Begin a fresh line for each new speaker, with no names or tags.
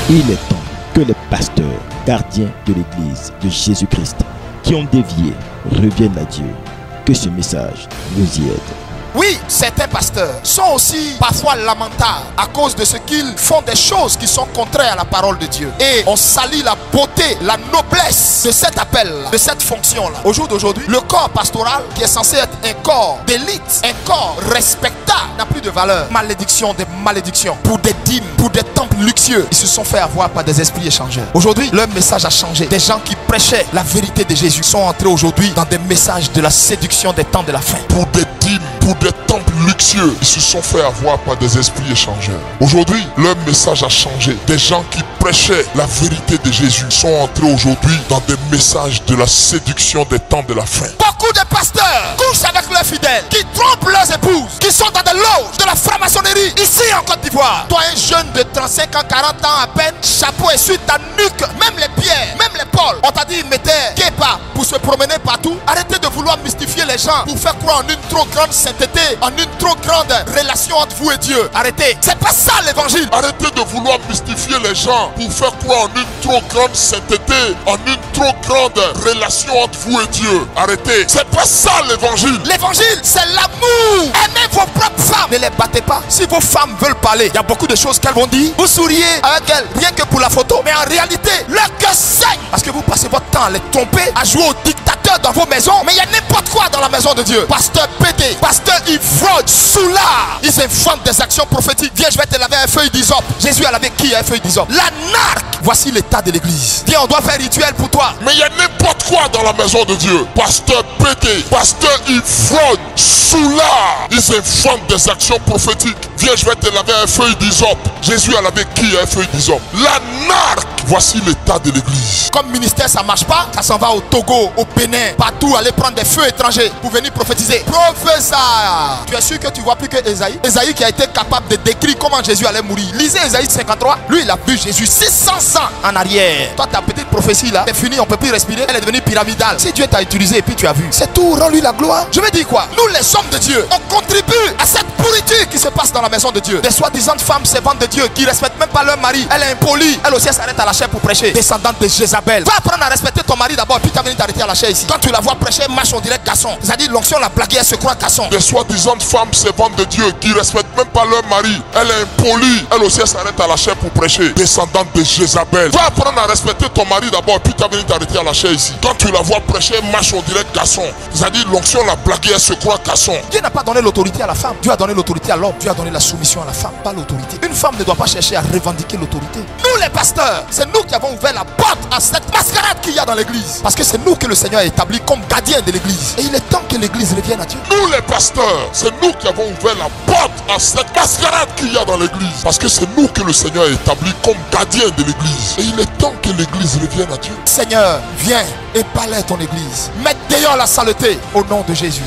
Il est temps que les pasteurs, gardiens de l'église de Jésus-Christ, qui ont dévié, reviennent à Dieu. Que ce message nous y aide.
Oui, certains pasteurs sont aussi parfois lamentables à cause de ce qu'ils font des choses qui sont contraires à la parole de Dieu. Et on salit la beauté, la noblesse de cet appel-là, de cette fonction-là. Au jour d'aujourd'hui, le corps pastoral, qui est censé être un corps d'élite, un corps respectable, n'a plus de valeur. Malédiction des malédictions. Pour des dîmes, pour des temples luxueux, ils se sont fait avoir par des esprits échangeurs. Aujourd'hui, leur message a changé. Des gens qui prêchaient la vérité de Jésus sont entrés aujourd'hui dans des messages de la séduction des temps de la fin.
Pour des dîmes, pour des temples luxueux, ils se sont fait avoir par des esprits échangeurs. Aujourd'hui, leur message a changé. Des gens qui prêchaient la vérité de Jésus sont entrés aujourd'hui dans des messages de la séduction des temps de la fin.
Beaucoup de pasteurs couchent avec leurs fidèles, qui trompent leurs épouses, qui sont dans des loges de la franc-maçonnerie ici en Côte d'Ivoire. Toi, un jeune de 35 ans, 40 ans à peine, chapeau et sur ta nuque, même les pierres, même les pôles. On t'a dit, mettez képa pour se promener partout. Arrêtez de vouloir mystifier les gens pour faire croire en une trop grande sainteté, en une trop grande relation entre vous et Dieu. Arrêtez. C'est pas ça l'évangile.
Arrêtez de vouloir mystifier les gens pour faire croire en une trop grande sainteté, en une trop grande relation entre vous et Dieu. Arrêtez. C'est pas ça l'évangile.
L'évangile, c'est l'amour. Aimez vos propres femmes. Ne les battez pas. Si vos femmes veulent parler, il y a beaucoup de choses qu'elles vont dire. Vous souriez avec elles, rien que pour la photo. Mais en réalité, leur cœur saigne. Parce que vous passez votre temps à les tromper, à jouer au dictateur dans vos maisons. Mais il y a n'importe quoi dans la maison de Dieu. Pasteur pédé, pasteur ivrogne, soulard. Ils inventent des actions prophétiques. Viens, je vais te laver un feuille d'hysope. Jésus a lavé qui un feuille d'hysope? L'anarque. Voici l'état de l'église. Viens, on doit faire rituel pour toi.
Mais il y a n'importe quoi dans la maison de Dieu. Pasteur pédé, pasteur ivrogne, soulard. Ils inventent des actions prophétiques. Viens, je vais te laver un feuille d'hysope. Jésus a lavé qui un feuille d'hysope? L'anarque. Voici l'état de l'église.
Comme ministère, ça marche pas. Ça s'en va au Togo, au Bénin, partout, aller prendre des feux étrangers pour venir prophétiser. Professeur, tu es sûr que tu vois plus que Ésaïe? Ésaïe qui a été capable de décrire comment Jésus allait mourir. Lisez Ésaïe 53. Lui, il a vu Jésus 600 ans en arrière. Toi, ta petite prophétie là, c'est fini, on peut plus respirer. Elle est devenue pyramidale. Si Dieu t'a utilisé et puis tu as vu, c'est tout. Rends-lui la gloire. Je veux dire quoi? Nous, les hommes de Dieu, on contribue à cette pourriture qui se passe dans la maison de Dieu. Des soi-disant femmes servantes de Dieu qui respectent même pas leur mari. Elle est impolie. Elle aussi, elle s'arrête à la chair pour prêcher. Descendante de Jézabel. Va apprendre à respecter ton mari d'abord, puis tu vas venir t'arrêter à la chair ici. Quand tu la vois prêcher, marche on dirait garçon. C'est-à-dire l'onction l'a blagué, elle se croit garçon.
Des soi-disant femmes servantes de Dieu qui respectent même pas leur mari. Elle est impolie. Elle aussi, elle s'arrête à la chair pour prêcher. Descendante de Jézabel. Va apprendre à respecter ton mari d'abord, puis tu vas venir t'arrêter à la chair ici. Quand tu la vois prêcher, marche on dirait garçon. C'est-à-dire l'onction l'a blagué, elle se croit garçon.
Dieu n'a pas donné l'autorité à la femme. Dieu a donné l'autorité à l'homme. Dieu a donné la soumission à la femme, pas l'autorité. Une femme ne doit pas chercher à revendiquer l'autorité. Nous les pasteurs, c'est nous qui avons ouvert la porte à cette mascarade qu'il y a dans l'église. Parce que c'est nous que le Seigneur a établi comme gardien de l'église. Et il est temps que l'église revienne à Dieu.
Nous les pasteurs, c'est nous qui avons ouvert la porte à cette mascarade qu'il y a dans l'église. Parce que c'est nous que le Seigneur a établi comme gardien de l'église. Et il est temps que l'église revienne à Dieu.
Seigneur, viens et balaie ton église. Mets dehors la saleté au nom de Jésus.